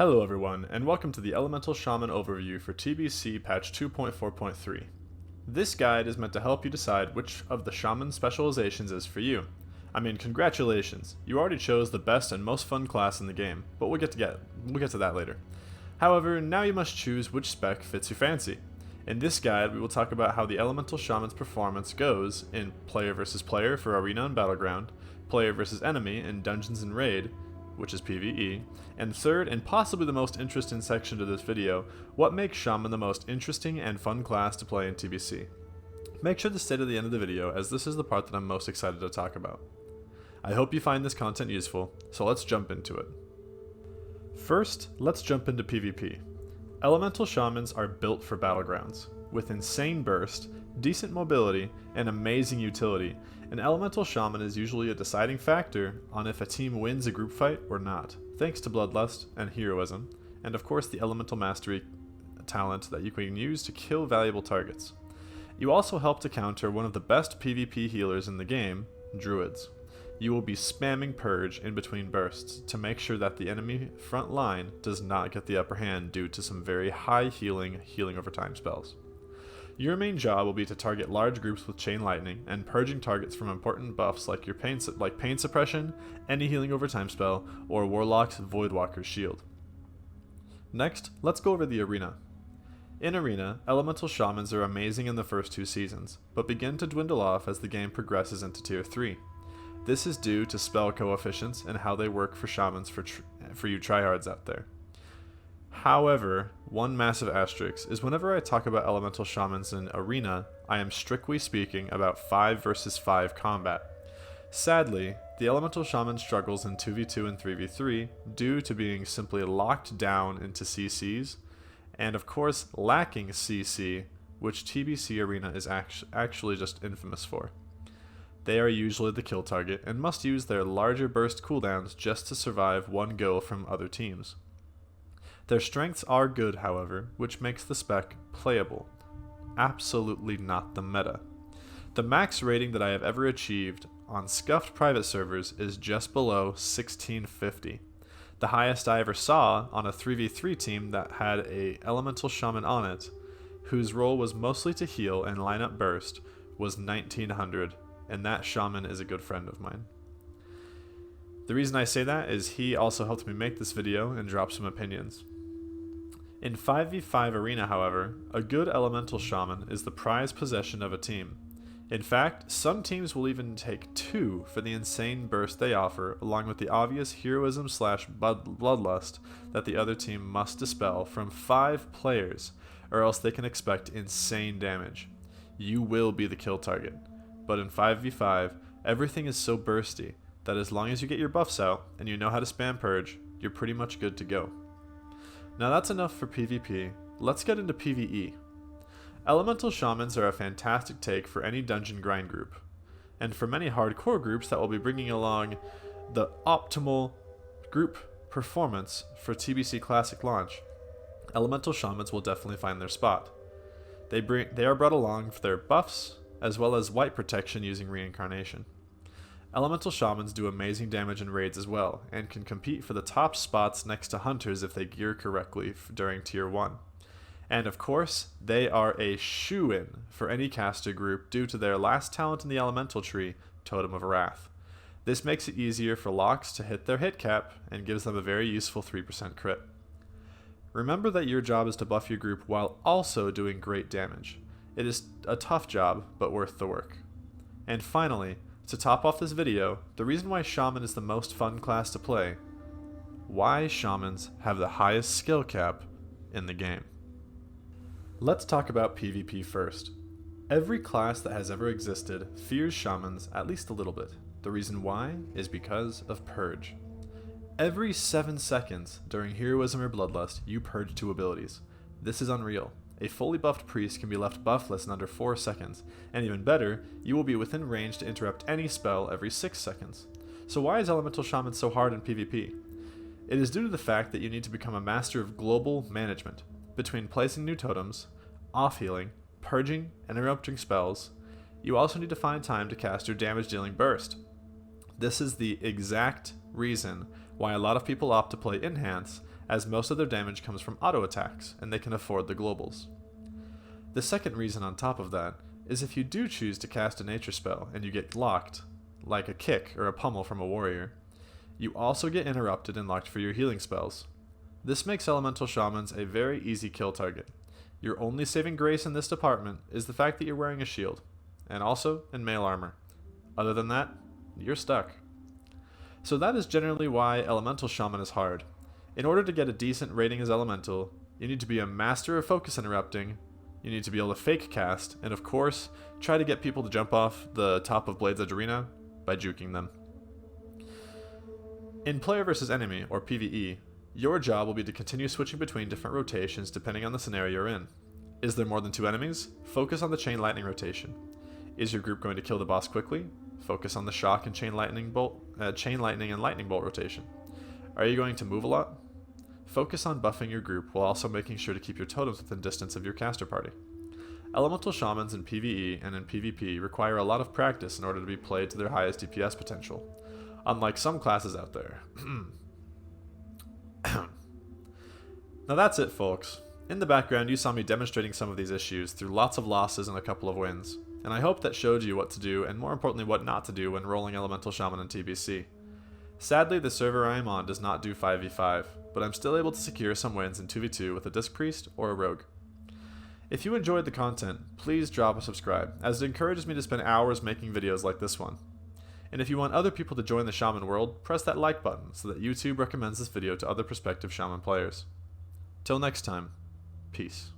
Hello everyone, and welcome to the Elemental Shaman overview for TBC patch 2.4.3. This guide is meant to help you decide which of the Shaman specializations is for you. I mean, congratulations, you already chose the best and most fun class in the game, but we'll get to that later. However, now you must choose which spec fits your fancy. In this guide, we will talk about how the Elemental Shaman's performance goes in player versus player for Arena and Battleground, player versus enemy in Dungeons and Raid, which is PvE, and third, and possibly the most interesting section to this video, what makes Shaman the most interesting and fun class to play in TBC. Make sure to stay to the end of the video, as this is the part that I'm most excited to talk about. I hope you find this content useful, so let's jump into it. First, let's jump into PvP. Elemental Shamans are built for Battlegrounds. With insane burst, decent mobility, and amazing utility, an Elemental Shaman is usually a deciding factor on if a team wins a group fight or not, thanks to Bloodlust and Heroism, and of course the Elemental Mastery talent that you can use to kill valuable targets. You also help to counter one of the best PvP healers in the game, Druids. You will be spamming Purge in between bursts to make sure that the enemy front line does not get the upper hand due to some very high healing over time spells. Your main job will be to target large groups with Chain Lightning and purging targets from important buffs like your pain suppression, any healing over time spell, or Warlock's Voidwalker's shield. Next, let's go over the arena. In Arena, Elemental Shamans are amazing in the first two seasons, but begin to dwindle off as the game progresses into Tier 3. This is due to spell coefficients and how they work for Shamans for you tryhards out there. However, one massive asterisk is whenever I talk about Elemental Shamans in Arena, I am strictly speaking about 5 versus 5 combat. Sadly, the Elemental Shaman struggles in 2v2 and 3v3 due to being simply locked down into CCs, and of course lacking CC, which TBC Arena is actually just infamous for. They are usually the kill target and must use their larger burst cooldowns just to survive one go from other teams. Their strengths are good, however, which makes the spec playable. Absolutely not the meta. The max rating that I have ever achieved on scuffed private servers is just below 1650. The highest I ever saw on a 3v3 team that had a Elemental Shaman on it, whose role was mostly to heal and line up burst, was 1900, and that Shaman is a good friend of mine. The reason I say that is he also helped me make this video and drop some opinions. In 5v5 Arena, however, a good Elemental Shaman is the prized possession of a team. In fact, some teams will even take 2 for the insane burst they offer, along with the obvious heroism / bloodlust that the other team must dispel from 5 players, or else they can expect insane damage. You will be the kill target, but in 5v5, everything is so bursty that as long as you get your buffs out and you know how to spam Purge, you're pretty much good to go. Now that's enough for PvP, let's get into PvE. Elemental Shamans are a fantastic take for any dungeon grind group, and for many hardcore groups that will be bringing along the optimal group performance for TBC Classic launch, Elemental Shamans will definitely find their spot. They are brought along for their buffs, as well as white protection using Reincarnation. Elemental Shamans do amazing damage in raids as well, and can compete for the top spots next to Hunters if they gear correctly during Tier 1. And of course, they are a shoo-in for any caster group due to their last talent in the Elemental tree, Totem of Wrath. This makes it easier for Locks to hit their hit cap, and gives them a very useful 3% crit. Remember that your job is to buff your group while also doing great damage. It is a tough job, but worth the work. And finally, to top off this video, the reason why Shaman is the most fun class to play, why Shamans have the highest skill cap in the game. Let's talk about PvP first. Every class that has ever existed fears Shamans at least a little bit. The reason why is because of Purge. Every 7 seconds during Heroism or Bloodlust, you purge 2 abilities. This is unreal. A fully buffed priest can be left buffless in under 4 seconds, and even better, you will be within range to interrupt any spell every 6 seconds. So why is Elemental Shaman so hard in PvP? It is due to the fact that you need to become a master of global management, between placing new totems, off-healing, purging, and interrupting spells. You also need to find time to cast your damage-dealing burst. This is the exact reason why a lot of people opt to play Enhance, as most of their damage comes from auto attacks, and they can afford the globals. The second reason on top of that is if you do choose to cast a nature spell and you get locked, like a kick or a pummel from a warrior, you also get interrupted and locked for your healing spells. This makes elemental shamans a very easy kill target. Your only saving grace in this department is the fact that you're wearing a shield, and also in mail armor. Other than that, you're stuck. So that is generally why elemental shaman is hard. In order to get a decent rating as elemental, you need to be a master of focus interrupting, you need to be able to fake cast, and of course, try to get people to jump off the top of Blade's Edge Arena by juking them. In player versus enemy, or PvE, your job will be to continue switching between different rotations depending on the scenario you're in. Is there more than 2 enemies? Focus on the chain lightning rotation. Is your group going to kill the boss quickly? Focus on the shock and chain lightning and lightning bolt rotation. Are you going to move a lot? Focus on buffing your group while also making sure to keep your totems within distance of your caster party. Elemental shamans in PvE and in PvP require a lot of practice in order to be played to their highest DPS potential, unlike some classes out there. Now that's it, folks. In the background, you saw me demonstrating some of these issues through lots of losses and a couple of wins, and I hope that showed you what to do and more importantly what not to do when rolling Elemental Shaman in TBC. Sadly, the server I am on does not do 5v5, but I'm still able to secure some wins in 2v2 with a Disc Priest or a Rogue. If you enjoyed the content, please drop a subscribe, as it encourages me to spend hours making videos like this one. And if you want other people to join the Shaman world, press that like button so that YouTube recommends this video to other prospective Shaman players. Till next time, peace.